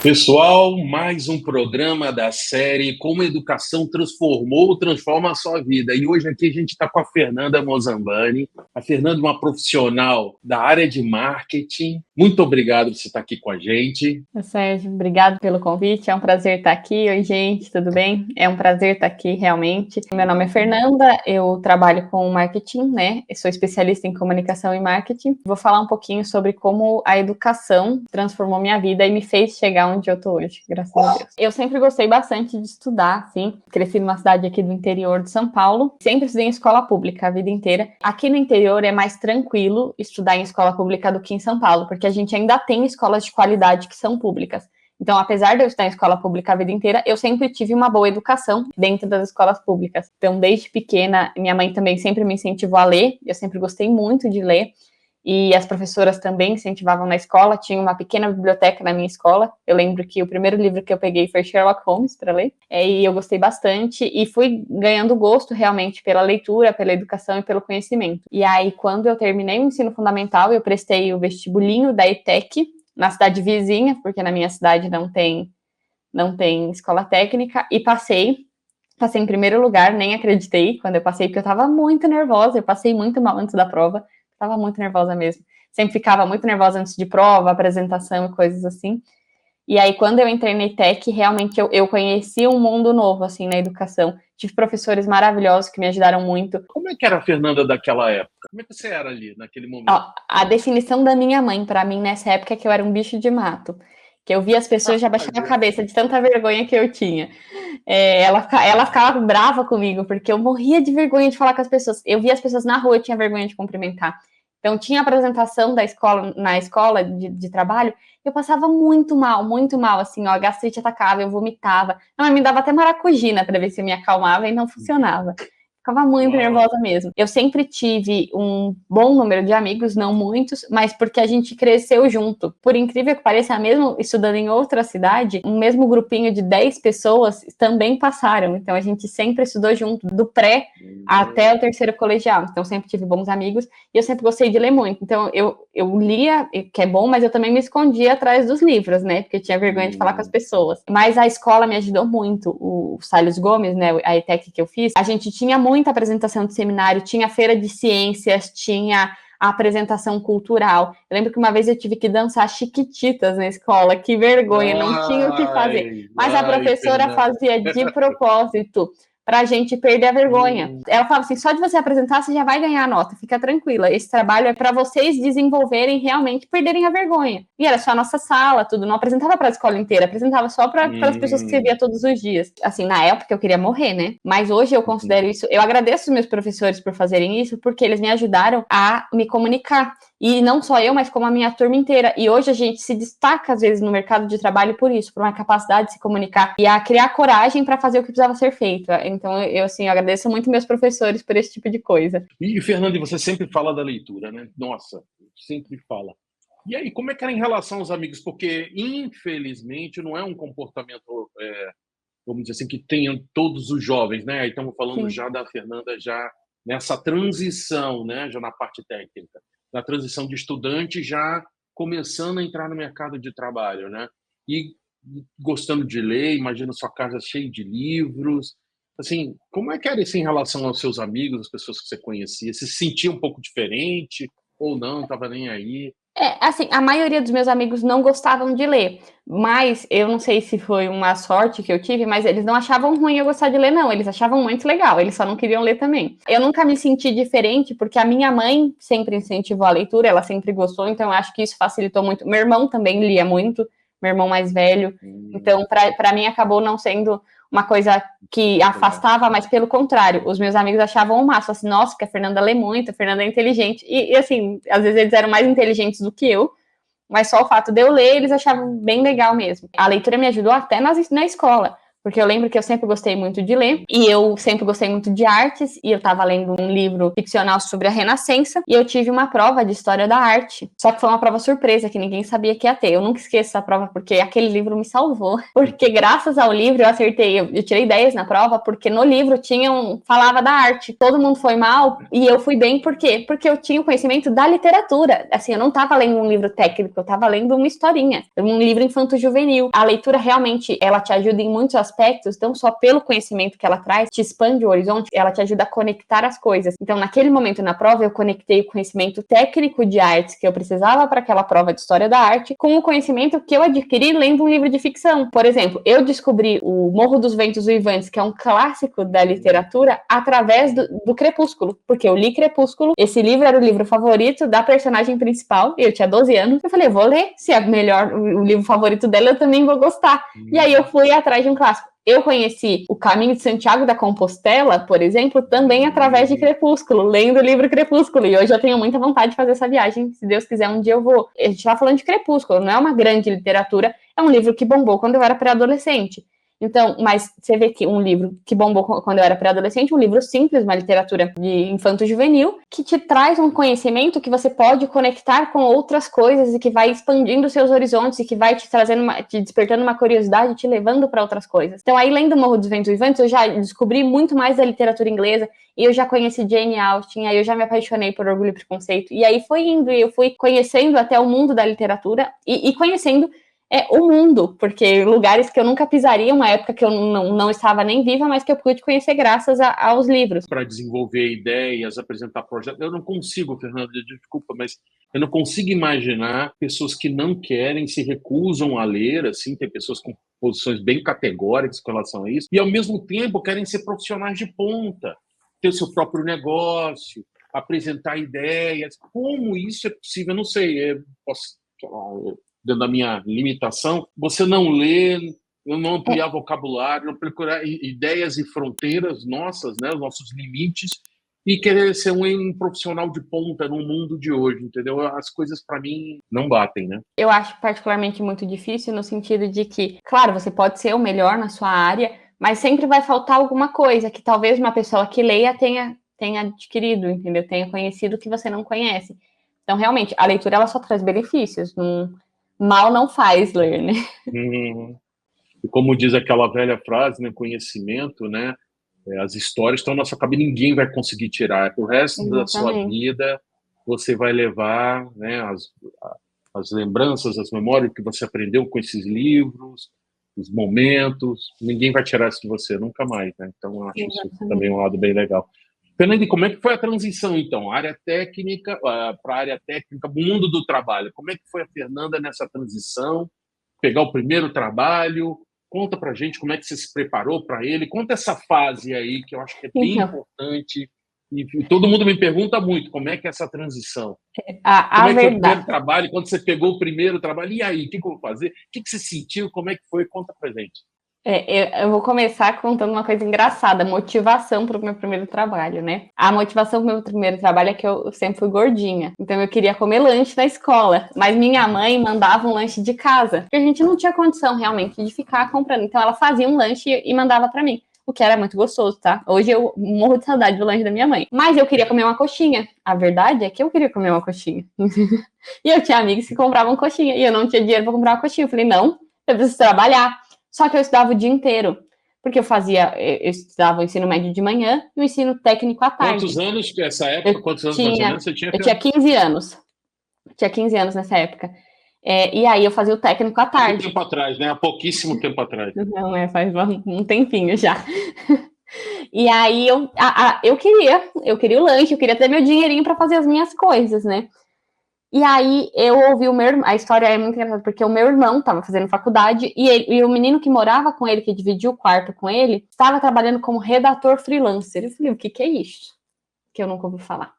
Pessoal, mais um programa da série Como a Educação Transformou ou Transforma a Sua Vida. E hoje aqui a gente está com a Fernanda Mozambani. A Fernanda é uma profissional da área de marketing. Muito obrigado por você estar aqui com a gente. Sérgio, obrigado pelo convite. É um prazer estar aqui. Oi, gente, tudo bem? É um prazer estar aqui, realmente. Meu nome é Fernanda, eu trabalho com marketing, né? Eu sou especialista em comunicação e marketing. Vou falar um pouquinho sobre como a educação transformou minha vida e me fez chegar onde eu estou hoje, graças a Deus. Eu sempre gostei bastante de estudar, assim. Cresci numa cidade aqui do interior de São Paulo. Sempre estudei em escola pública a vida inteira. Aqui no interior é mais tranquilo estudar em escola pública do que em São Paulo, porque a gente ainda tem escolas de qualidade que são públicas. Então, apesar de eu estar em escola pública a vida inteira, eu sempre tive uma boa educação dentro das escolas públicas. Então, desde pequena, minha mãe também sempre me incentivou a ler. Eu sempre gostei muito de ler. E as professoras também incentivavam na escola. Tinha uma pequena biblioteca na minha escola. Eu lembro que o primeiro livro que eu peguei foi Sherlock Holmes para ler. E eu gostei bastante e fui ganhando gosto realmente pela leitura, pela educação e pelo conhecimento. E aí, quando eu terminei o ensino fundamental, eu prestei o vestibulinho da ETEC na cidade vizinha, porque na minha cidade não tem escola técnica, e passei em primeiro lugar, nem acreditei quando eu passei, porque eu estava muito nervosa, eu passei muito mal antes da prova, estava muito nervosa mesmo. Sempre ficava muito nervosa antes de prova, apresentação e coisas assim. E aí, quando eu entrei na ETEC, realmente eu conheci um mundo novo, assim, na educação. Tive professores maravilhosos que me ajudaram muito. Como é que era a Fernanda daquela época? Como é que você era ali, naquele momento? Ó, a definição da minha mãe, para mim, nessa época, é que eu era um bicho de mato. Que eu via as pessoas já baixava a cabeça de tanta vergonha que eu tinha. Ela ficava brava comigo, porque eu morria de vergonha de falar com as pessoas. Eu via as pessoas na rua, eu tinha vergonha de cumprimentar. Então, tinha apresentação da escola, na escola de trabalho, eu passava muito mal, assim, ó, a gastrite atacava, eu vomitava. Não, me dava até maracujina para ver se eu me acalmava e não funcionava. Ficava muito nervosa mesmo. Eu sempre tive um bom número de amigos, não muitos, mas porque a gente cresceu junto. Por incrível que pareça, mesmo estudando em outra cidade, um mesmo grupinho de 10 pessoas também passaram. Então a gente sempre estudou junto, do pré até o terceiro colegial. Então sempre tive bons amigos e eu sempre gostei de ler muito. Então eu lia, que é bom, mas eu também me escondia atrás dos livros, né? Porque eu tinha vergonha de falar com as pessoas. Mas a escola me ajudou muito. O Salles Gomes, né? A ETEC que eu fiz, a gente tinha muita apresentação de seminário, tinha feira de ciências, tinha a apresentação cultural. Eu lembro que uma vez eu tive que dançar Chiquititas na escola, que vergonha, não tinha o que fazer. Mas a professora fazia de propósito para a gente perder a vergonha. Ela falava assim, só de você apresentar, você já vai ganhar a nota, fica tranquila. Esse trabalho é para vocês desenvolverem realmente, perderem a vergonha. E era só a nossa sala, tudo, não apresentava para a escola inteira, apresentava só para as pessoas que você via todos os dias. Assim, na época eu queria morrer, né? Mas hoje eu considero isso, eu agradeço os meus professores por fazerem isso, porque eles me ajudaram a me comunicar. E não só eu, mas como a minha turma inteira. E hoje a gente se destaca, às vezes, no mercado de trabalho por isso, por uma capacidade de se comunicar e a criar coragem para fazer o que precisava ser feito. Então, eu agradeço muito meus professores por esse tipo de coisa. E, Fernanda, você sempre fala da leitura, né? Nossa, sempre fala. E aí, como é que era em relação aos amigos? Porque, infelizmente, não é um comportamento, vamos dizer assim, que tenham todos os jovens, né? Aí estamos falando já da Fernanda, já nessa transição, né? Já na parte técnica, na transição de estudante, já começando a entrar no mercado de trabalho, né? E gostando de ler, imagina sua casa cheia de livros. Assim, como é que era isso em relação aos seus amigos, as pessoas que você conhecia? Você se sentia um pouco diferente ou não? Estava nem aí? Assim, a maioria dos meus amigos não gostavam de ler, mas eu não sei se foi uma sorte que eu tive, mas eles não achavam ruim eu gostar de ler, não. Eles achavam muito legal, eles só não queriam ler também. Eu nunca me senti diferente, porque a minha mãe sempre incentivou a leitura, ela sempre gostou, então eu acho que isso facilitou muito. Meu irmão também lia muito, meu irmão mais velho, então para mim acabou não sendo uma coisa que afastava, mas pelo contrário, os meus amigos achavam o máximo, assim, nossa, que a Fernanda lê muito, a Fernanda é inteligente, e assim, às vezes eles eram mais inteligentes do que eu, mas só o fato de eu ler, eles achavam bem legal mesmo. A leitura me ajudou até na escola, Porque eu lembro que eu sempre gostei muito de ler, e eu sempre gostei muito de artes, e eu tava lendo um livro ficcional sobre a Renascença, e eu tive uma prova de História da Arte. Só que foi uma prova surpresa, que ninguém sabia que ia ter. Eu nunca esqueço essa prova, porque aquele livro me salvou. Porque graças ao livro eu acertei, eu tirei 10 na prova, porque no livro falava da arte. Todo mundo foi mal, e eu fui bem, por quê? Porque eu tinha o conhecimento da literatura. Assim, eu não tava lendo um livro técnico, eu tava lendo uma historinha, um livro infanto-juvenil. A leitura realmente, ela te ajuda em muitos aspectos, não só pelo conhecimento que ela traz, te expande o horizonte, ela te ajuda a conectar as coisas. Então, naquele momento na prova, eu conectei o conhecimento técnico de artes que eu precisava para aquela prova de História da Arte com o conhecimento que eu adquiri lendo um livro de ficção. Por exemplo, eu descobri o Morro dos Ventos Uivantes, que é um clássico da literatura, através do Crepúsculo, porque eu li Crepúsculo, esse livro era o livro favorito da personagem principal, eu tinha 12 anos, eu falei, vou ler, se é melhor o livro favorito dela, eu também vou gostar. E aí eu fui atrás de um clássico. Eu conheci o Caminho de Santiago da Compostela, por exemplo, também através de Crepúsculo, lendo o livro Crepúsculo. E hoje eu tenho muita vontade de fazer essa viagem. Se Deus quiser, um dia eu vou. A gente tá falando de Crepúsculo, não é uma grande literatura, é um livro que bombou quando eu era pré-adolescente. Então, mas você vê que um livro que bombou quando eu era pré-adolescente, um livro simples, uma literatura de infanto-juvenil, que te traz um conhecimento que você pode conectar com outras coisas e que vai expandindo seus horizontes e que vai te trazendo, te despertando uma curiosidade, te levando para outras coisas. Então, aí, lendo Morro dos Ventos Uivantes, eu já descobri muito mais da literatura inglesa e eu já conheci Jane Austen, aí eu já me apaixonei por Orgulho e Preconceito. E aí foi indo, e eu fui conhecendo até o mundo da literatura e conhecendo o mundo, porque lugares que eu nunca pisaria, uma época que eu não estava nem viva, mas que eu pude conhecer graças aos livros. Para desenvolver ideias, apresentar projetos. Eu não consigo, Fernanda, desculpa, mas eu não consigo imaginar pessoas que não querem, se recusam a ler, assim, tem pessoas com posições bem categóricas com relação a isso, e ao mesmo tempo querem ser profissionais de ponta, ter o seu próprio negócio, apresentar ideias. Como isso é possível? Eu não sei, posso dentro da minha limitação, você não lê, não ampliar vocabulário, não procurar ideias e fronteiras nossas, né, os nossos limites, e querer ser um profissional de ponta no mundo de hoje, entendeu? As coisas, para mim, não batem, né? Eu acho particularmente muito difícil no sentido de que, claro, você pode ser o melhor na sua área, mas sempre vai faltar alguma coisa que talvez uma pessoa que leia tenha adquirido, entendeu? Tenha conhecido que você não conhece. Então, realmente, a leitura ela só traz benefícios, mal não faz ler, né? E como diz aquela velha frase, né, conhecimento, né, as histórias estão na sua cabeça, ninguém vai conseguir tirar. O resto Exatamente. Da sua vida, você vai levar, né, as lembranças, as memórias que você aprendeu com esses livros, os momentos, ninguém vai tirar isso de você, nunca mais, né? Então, eu acho Exatamente. Isso também um lado bem legal. Fernanda, como é que foi a transição, então? Área técnica, para a área técnica, mundo do trabalho. Como é que foi a Fernanda nessa transição? Pegar o primeiro trabalho? Conta pra gente como é que você se preparou para ele. Conta essa fase aí, que eu acho que é bem importante. E todo mundo me pergunta muito como é que é essa transição. Como é que foi o primeiro trabalho? Quando você pegou o primeiro trabalho, e aí? O que eu vou fazer? O que você sentiu? Como é que foi? Conta pra gente. Eu vou começar contando uma coisa engraçada, motivação para o meu primeiro trabalho, né? A motivação para o meu primeiro trabalho é que eu sempre fui gordinha, então eu queria comer lanche na escola, mas minha mãe mandava um lanche de casa, porque a gente não tinha condição realmente de ficar comprando, então ela fazia um lanche e mandava para mim, o que era muito gostoso, tá? Hoje eu morro de saudade do lanche da minha mãe, mas eu queria comer uma coxinha, a verdade é que eu queria comer uma coxinha, e eu tinha amigos que compravam coxinha, e eu não tinha dinheiro para comprar uma coxinha, eu falei, não, eu preciso trabalhar. Só que eu estudava o dia inteiro, porque eu estudava o ensino médio de manhã e o ensino técnico à tarde. Quantos anos, nessa época, quantos anos mais ou menos você tinha? Eu tinha 15 anos. Tinha 15 anos nessa época. E aí eu fazia o técnico à tarde. Há tempo atrás, né? Há pouquíssimo tempo atrás. Não, faz um tempinho já. E aí eu queria o lanche, eu queria ter meu dinheirinho para fazer as minhas coisas, né? E aí eu ouvi o meu irmão, a história é muito engraçada, porque o meu irmão estava fazendo faculdade e o menino que morava com ele, que dividia o quarto com ele, estava trabalhando como redator freelancer. Eu falei, o que é isso? Que eu nunca ouvi falar.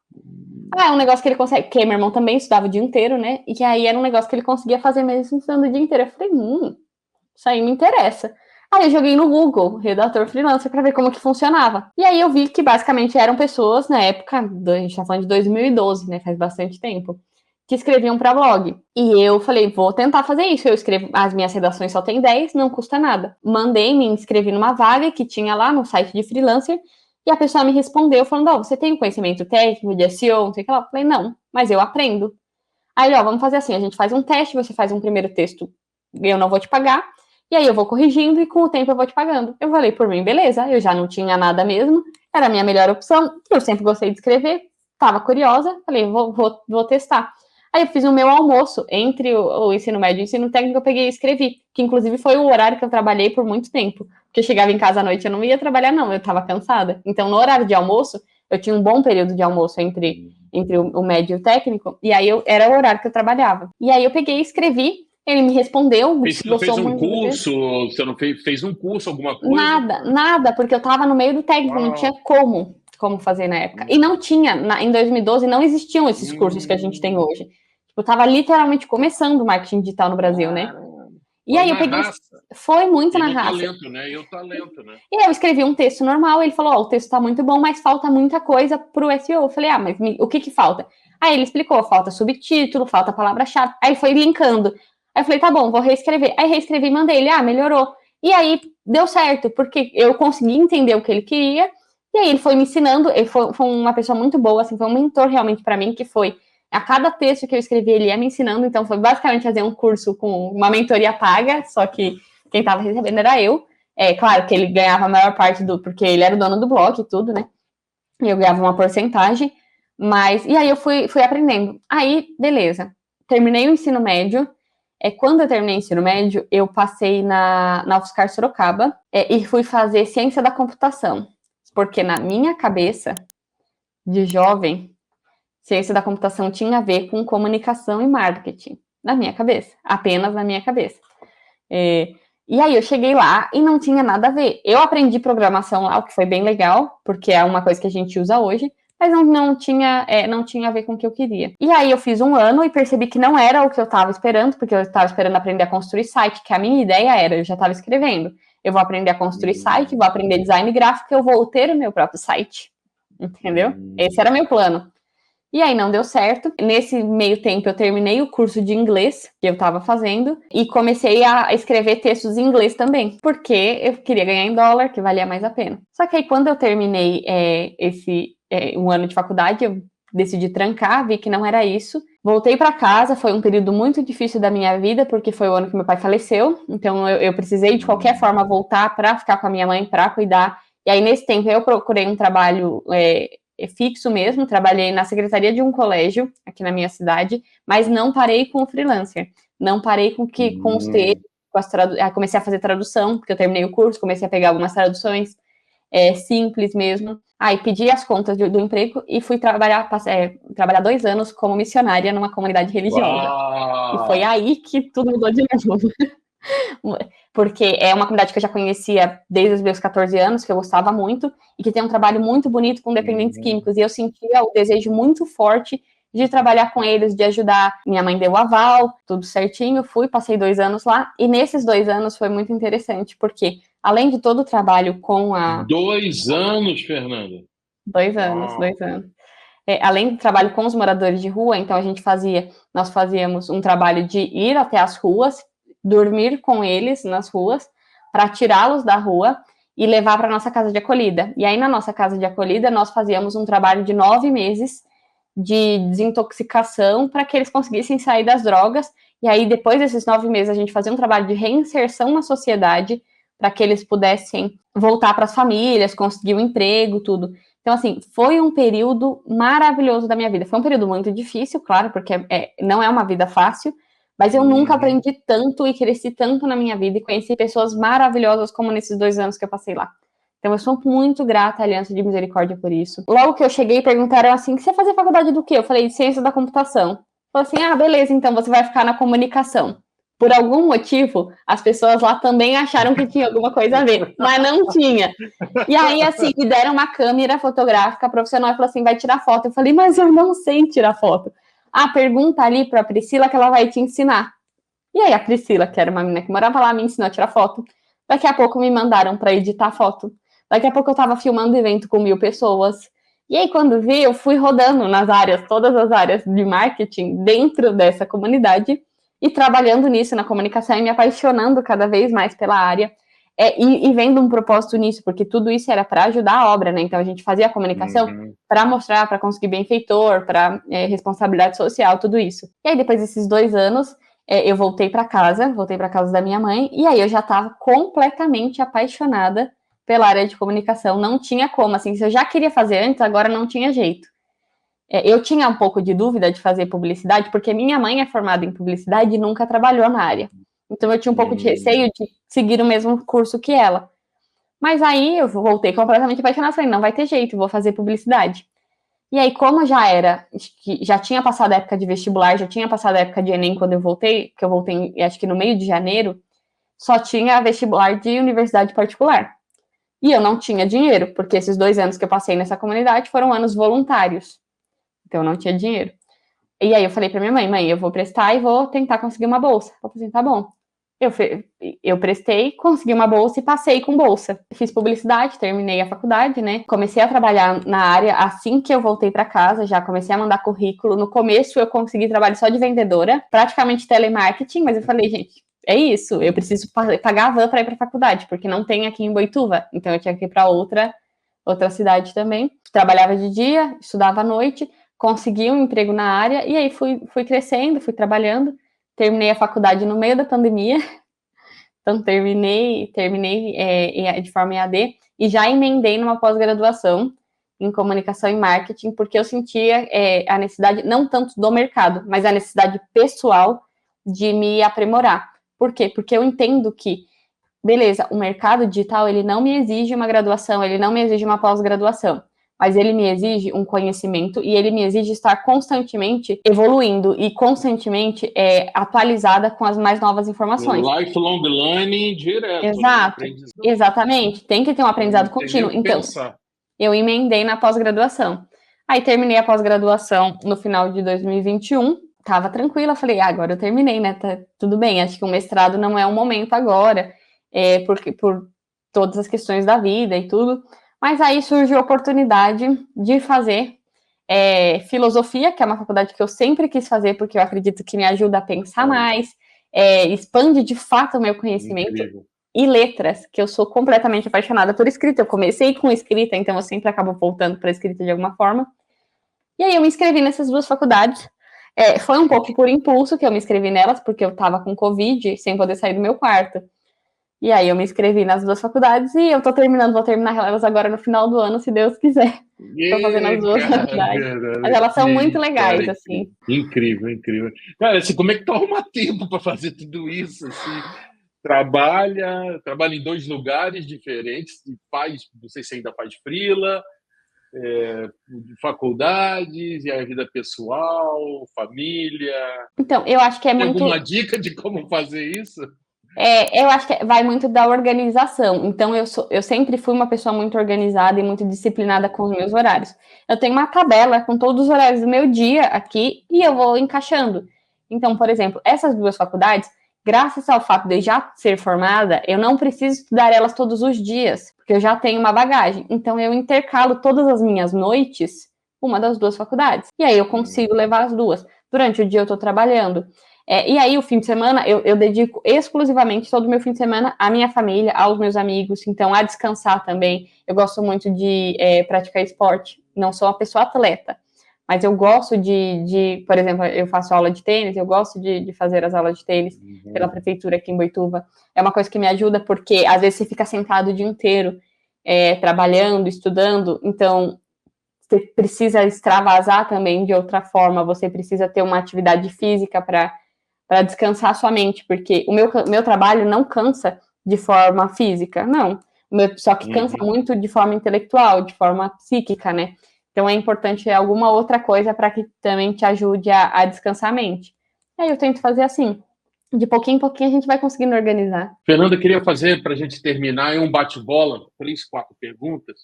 É um negócio que ele consegue, porque meu irmão também estudava o dia inteiro, né? E aí era um negócio que ele conseguia fazer mesmo estudando o dia inteiro. Eu falei, isso aí me interessa. Aí eu joguei no Google, redator freelancer, para ver como que funcionava. E aí eu vi que basicamente eram pessoas, na época, a gente tá falando de 2012, né? Faz bastante tempo. que escreviam para blog. E eu falei, vou tentar fazer isso. Eu escrevo, as minhas redações só tem 10, não custa nada. Mandei, me inscrevi numa vaga que tinha lá no site de freelancer, e a pessoa me respondeu falando, você tem conhecimento técnico de SEO, não sei o que lá. Eu falei, não, mas eu aprendo. Aí, vamos fazer assim, a gente faz um teste, você faz um primeiro texto, eu não vou te pagar, e aí eu vou corrigindo e com o tempo eu vou te pagando. Eu falei, por mim, beleza, eu já não tinha nada mesmo, era a minha melhor opção, eu sempre gostei de escrever, estava curiosa, falei, vou testar. Aí eu fiz o meu almoço entre o ensino médio e o ensino técnico, eu peguei e escrevi, que inclusive foi o horário que eu trabalhei por muito tempo, porque eu chegava em casa à noite, eu não ia trabalhar não, eu estava cansada. Então, no horário de almoço, eu tinha um bom período de almoço entre o médio e o técnico, e aí era o horário que eu trabalhava. E aí eu peguei e escrevi, ele me respondeu, Você fez um curso, você não fez um curso, alguma coisa? Nada, porque eu estava no meio do técnico, não tinha como fazer na época. E não tinha, em 2012 não existiam esses cursos que a gente tem hoje. Tipo, eu estava literalmente começando o marketing digital no Brasil, né? E aí eu peguei, foi muito na raça. Talento, né? E o talento, né? E aí eu escrevi um texto normal, ele falou, o texto tá muito bom, mas falta muita coisa pro SEO. Eu falei, mas o que falta? Aí ele explicou, falta subtítulo, falta palavra-chave. Aí foi linkando. Aí eu falei, tá bom, vou reescrever. Aí reescrevi e mandei ele, melhorou. E aí deu certo, porque eu consegui entender o que ele queria, e aí ele foi me ensinando, ele foi uma pessoa muito boa, assim, foi um mentor realmente para mim, que foi, a cada texto que eu escrevi, ele ia me ensinando, então foi basicamente fazer um curso com uma mentoria paga, só que quem estava recebendo era eu. Claro que ele ganhava a maior parte porque ele era o dono do blog e tudo, né? E eu ganhava uma porcentagem, mas... E aí eu fui aprendendo. Aí, beleza. Terminei o ensino médio. Quando eu terminei o ensino médio, eu passei na UFSCar Sorocaba e fui fazer ciência da computação. Porque na minha cabeça, de jovem, ciência da computação tinha a ver com comunicação e marketing. Na minha cabeça. Apenas na minha cabeça. E aí eu cheguei lá e não tinha nada a ver. Eu aprendi programação lá, o que foi bem legal, porque é uma coisa que a gente usa hoje, mas não tinha a ver com o que eu queria. E aí eu fiz um ano e percebi que não era o que eu estava esperando, porque eu estava esperando aprender a construir site, que a minha ideia era, eu já estava escrevendo, eu vou aprender a construir site, vou aprender design gráfico, eu vou ter o meu próprio site. Entendeu? Esse era meu plano. E aí não deu certo. Nesse meio tempo eu terminei o curso de inglês que eu estava fazendo e comecei a escrever textos em inglês também, porque eu queria ganhar em dólar, que valia mais a pena. Só que aí quando eu terminei um ano de faculdade, eu decidi trancar, vi que não era isso. Voltei para casa, foi um período muito difícil da minha vida, porque foi o ano que meu pai faleceu, então eu precisei de qualquer forma voltar para ficar com a minha mãe, para cuidar. E aí nesse tempo eu procurei um trabalho fixo mesmo, trabalhei na secretaria de um colégio aqui na minha cidade, mas não parei com o freelancer, não parei com os textos, comecei a fazer tradução, porque eu terminei o curso, comecei a pegar algumas traduções simples mesmo, aí pedi as contas do emprego e fui trabalhar 2 anos como missionária numa comunidade religiosa. Uau! E foi aí que tudo mudou de novo. Porque é uma comunidade que eu já conhecia desde os meus 14 anos, que eu gostava muito, e que tem um trabalho muito bonito com dependentes químicos, e eu sentia o desejo muito forte de trabalhar com eles, de ajudar. Minha mãe deu o aval, tudo certinho, passei 2 anos lá, e nesses 2 anos foi muito interessante, porque além de todo o trabalho com 2 anos, Fernanda? 2 anos, 2 anos. Além do trabalho com os moradores de rua, então nós fazíamos um trabalho de ir até as ruas, dormir com eles nas ruas, para tirá-los da rua e levar para a nossa casa de acolhida. E aí, na nossa casa de acolhida, nós fazíamos um trabalho de 9 meses de desintoxicação para que eles conseguissem sair das drogas. E aí, depois desses 9 meses, a gente fazia um trabalho de reinserção na sociedade para que eles pudessem voltar para as famílias, conseguir um emprego, tudo. Então, assim, foi um período maravilhoso da minha vida. Foi um período muito difícil, claro, porque não é uma vida fácil, mas eu nunca aprendi tanto e cresci tanto na minha vida e conheci pessoas maravilhosas como nesses 2 anos que eu passei lá. Então, eu sou muito grata à Aliança de Misericórdia por isso. Logo que eu cheguei, perguntaram assim, você fazia faculdade do quê? Eu falei, ciência da computação. Falei assim, beleza, então você vai ficar na comunicação. Por algum motivo, as pessoas lá também acharam que tinha alguma coisa a ver, mas não tinha. E aí, assim, me deram uma câmera fotográfica profissional e falou assim, vai tirar foto. Eu falei, mas eu não sei tirar foto. Pergunta ali para a Priscila que ela vai te ensinar. E aí a Priscila, que era uma menina que morava lá, me ensinou a tirar foto. Daqui a pouco me mandaram para editar foto. Daqui a pouco eu estava filmando evento com 1000 pessoas. E aí, quando vi, eu fui rodando nas áreas, todas as áreas de marketing dentro dessa comunidade e trabalhando nisso na comunicação e me apaixonando cada vez mais pela área. E vendo um propósito nisso, porque tudo isso era para ajudar a obra, né? Então a gente fazia a comunicação para mostrar, para conseguir benfeitor, para responsabilidade social, tudo isso. E aí, depois desses 2 anos, eu voltei para casa da minha mãe, e aí eu já estava completamente apaixonada pela área de comunicação. Não tinha como, assim, se eu já queria fazer antes, agora não tinha jeito. Eu tinha um pouco de dúvida de fazer publicidade, porque minha mãe é formada em publicidade e nunca trabalhou na área. Então eu tinha um pouco de receio de seguir o mesmo curso que ela. Mas aí eu voltei completamente apaixonada, falei, não vai ter jeito, vou fazer publicidade. E aí, como já tinha passado a época de vestibular, já tinha passado a época de Enem quando eu voltei, que eu voltei acho que no meio de janeiro, só tinha vestibular de universidade particular. E eu não tinha dinheiro, porque esses 2 anos que eu passei nessa comunidade foram anos voluntários. Então eu não tinha dinheiro. E aí eu falei pra minha mãe, eu vou prestar e vou tentar conseguir uma bolsa. Ela falou assim, tá bom. Eu prestei, consegui uma bolsa e passei com bolsa. Fiz publicidade, terminei a faculdade, né? Comecei a trabalhar na área assim que eu voltei para casa, já comecei a mandar currículo. No começo eu consegui trabalho só de vendedora, praticamente telemarketing, mas eu falei, gente, é isso, eu preciso pagar a van para ir para a faculdade, porque não tem aqui em Boituva. Então eu tinha que ir para outra cidade também. Trabalhava de dia, estudava à noite, consegui um emprego na área e aí fui crescendo, fui trabalhando. Terminei a faculdade no meio da pandemia, então terminei de forma EAD e já emendei numa pós-graduação em comunicação e marketing, porque eu sentia a necessidade, não tanto do mercado, mas a necessidade pessoal de me aprimorar. Por quê? Porque eu entendo que, beleza, o mercado digital, ele não me exige uma graduação, ele não me exige uma pós-graduação, mas ele me exige um conhecimento e ele me exige estar constantemente evoluindo e constantemente atualizada com as mais novas informações. Lifelong learning direto. Exato, né? exatamente. Tem que ter um aprendizado contínuo. Então, eu emendei na pós-graduação. Aí terminei a pós-graduação no final de 2021, estava tranquila, falei, agora eu terminei, né? Tá tudo bem, acho que o mestrado não é o momento agora, porque por todas as questões da vida e tudo. Mas aí surgiu a oportunidade de fazer filosofia, que é uma faculdade que eu sempre quis fazer, porque eu acredito que me ajuda a pensar mais, expande de fato o meu conhecimento. Incrível. E letras, que eu sou completamente apaixonada por escrita. Eu comecei com escrita, então eu sempre acabo voltando para a escrita de alguma forma. E aí eu me inscrevi nessas 2 faculdades. Foi um pouco por impulso que eu me inscrevi nelas, porque eu estava com Covid, sem poder sair do meu quarto. E aí eu me inscrevi nas 2 faculdades e eu vou terminar elas agora no final do ano, se Deus quiser. Estou fazendo as 2 faculdades. Mas elas são muito legais, cara, assim. Incrível, incrível. Cara, assim, como é que tu arruma tempo para fazer tudo isso? Assim, trabalha em 2 lugares diferentes, não sei se ainda faz freela, faculdades, e a vida pessoal, família. Então, eu acho que é muito... Tem alguma dica de como fazer isso? Eu acho que vai muito da organização. Então, eu sempre fui uma pessoa muito organizada e muito disciplinada com os meus horários. Eu tenho uma tabela com todos os horários do meu dia aqui e eu vou encaixando. Então, por exemplo, essas 2 faculdades, graças ao fato de eu já ser formada, eu não preciso estudar elas todos os dias, porque eu já tenho uma bagagem. Então, eu intercalo todas as minhas noites uma das 2 faculdades. E aí eu consigo levar as 2. Durante o dia eu estou trabalhando. E aí, o fim de semana, eu dedico exclusivamente todo o meu fim de semana à minha família, aos meus amigos, então, a descansar também. Eu gosto muito de praticar esporte, não sou uma pessoa atleta, mas eu gosto por exemplo, eu faço aula de tênis, eu gosto de fazer as aulas de tênis pela prefeitura aqui em Boituva. É uma coisa que me ajuda, porque às vezes você fica sentado o dia inteiro, trabalhando, estudando, então você precisa extravasar também de outra forma, você precisa ter uma atividade física para descansar sua mente, porque o meu trabalho não cansa de forma física, não. Só que cansa muito de forma intelectual, de forma psíquica, né? Então é importante alguma outra coisa para que também te ajude a descansar a mente. E aí eu tento fazer assim. De pouquinho em pouquinho a gente vai conseguindo organizar. Fernanda, eu queria fazer, para a gente terminar, um bate-bola, 3, 4 perguntas,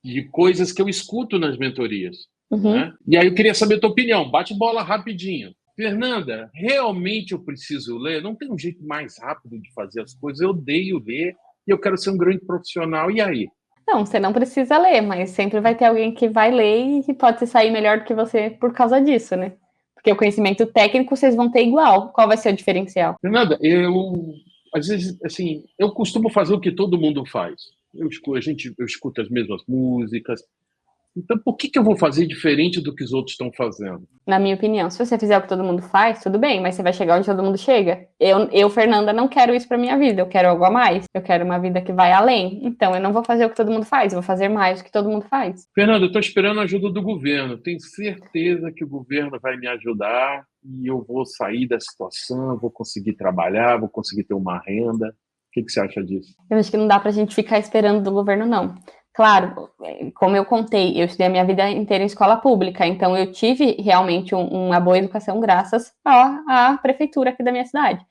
de coisas que eu escuto nas mentorias. Né? E aí eu queria saber a tua opinião. Bate-bola rapidinho. Fernanda, realmente eu preciso ler? Não tem um jeito mais rápido de fazer as coisas. Eu odeio ler e eu quero ser um grande profissional. E aí? Não, você não precisa ler, mas sempre vai ter alguém que vai ler e que pode se sair melhor do que você por causa disso, né? Porque o conhecimento técnico vocês vão ter igual. Qual vai ser o diferencial? Fernanda, às vezes, assim, eu costumo fazer o que todo mundo faz. Eu escuto as mesmas músicas. Então, por que eu vou fazer diferente do que os outros estão fazendo? Na minha opinião, se você fizer o que todo mundo faz, tudo bem, mas você vai chegar onde todo mundo chega. Fernanda, não quero isso pra minha vida, eu quero algo a mais. Eu quero uma vida que vai além. Então, eu não vou fazer o que todo mundo faz, eu vou fazer mais do que todo mundo faz. Fernanda, eu estou esperando a ajuda do governo. Tenho certeza que o governo vai me ajudar e eu vou sair da situação, vou conseguir trabalhar, vou conseguir ter uma renda. O que você acha disso? Eu acho que não dá pra gente ficar esperando do governo, não. Claro, como eu contei, eu estudei a minha vida inteira em escola pública, então eu tive realmente uma boa educação graças à prefeitura aqui da minha cidade.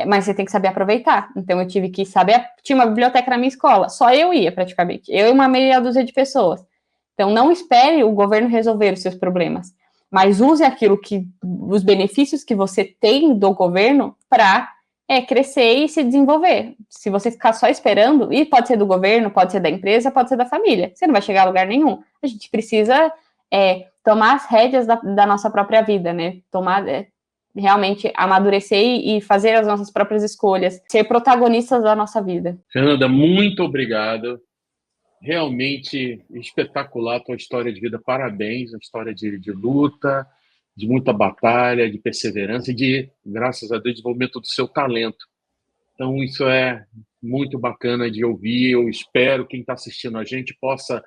Mas você tem que saber aproveitar. Então eu tive que saber. Tinha uma biblioteca na minha escola, só eu ia praticamente. Eu e uma meia dúzia de pessoas. Então não espere o governo resolver os seus problemas, mas use os benefícios que você tem do governo para crescer e se desenvolver. Se você ficar só esperando, e pode ser do governo, pode ser da empresa, pode ser da família, você não vai chegar a lugar nenhum. A gente precisa tomar as rédeas da nossa própria vida, né? Realmente amadurecer e fazer as nossas próprias escolhas, ser protagonistas da nossa vida. Fernanda, muito obrigado. Realmente espetacular a tua história de vida. Parabéns, uma história de luta, de muita batalha, de perseverança e de, graças a Deus, desenvolvimento do seu talento. Então, isso é muito bacana de ouvir. Eu espero que quem está assistindo a gente possa,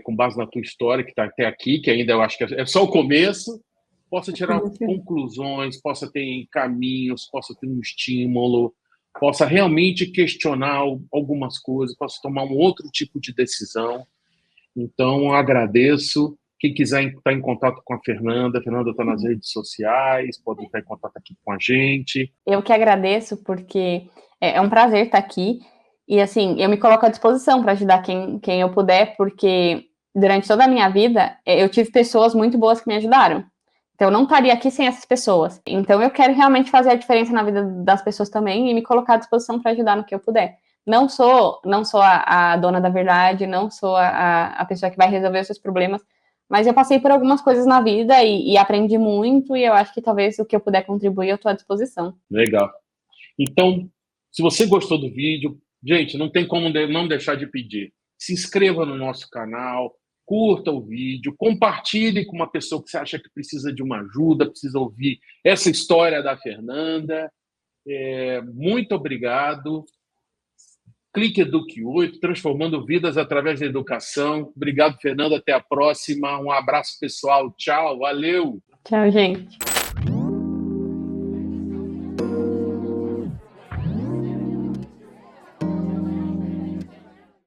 com base na tua história, que está até aqui, que ainda eu acho que é só o começo, possa tirar conclusões, possa ter caminhos, possa ter um estímulo, possa realmente questionar algumas coisas, possa tomar um outro tipo de decisão. Então, agradeço. Quem quiser estar em contato com a Fernanda está nas redes sociais, pode estar em contato aqui com a gente. Eu que agradeço, porque é um prazer estar aqui. E, assim, eu me coloco à disposição para ajudar quem eu puder, porque durante toda a minha vida, eu tive pessoas muito boas que me ajudaram. Então, eu não estaria aqui sem essas pessoas. Então, eu quero realmente fazer a diferença na vida das pessoas também e me colocar à disposição para ajudar no que eu puder. Não sou a dona da verdade, não sou a pessoa que vai resolver os seus problemas, mas eu passei por algumas coisas na vida e aprendi muito, e eu acho que talvez o que eu puder contribuir, eu estou à disposição. Legal. Então, se você gostou do vídeo, gente, não tem como não deixar de pedir. Se inscreva no nosso canal, curta o vídeo, compartilhe com uma pessoa que você acha que precisa de uma ajuda, precisa ouvir essa história da Fernanda. Muito obrigado. Clique Eduque 8, transformando vidas através da educação. Obrigado, Fernanda. Até a próxima. Um abraço, pessoal. Tchau. Valeu. Tchau, gente.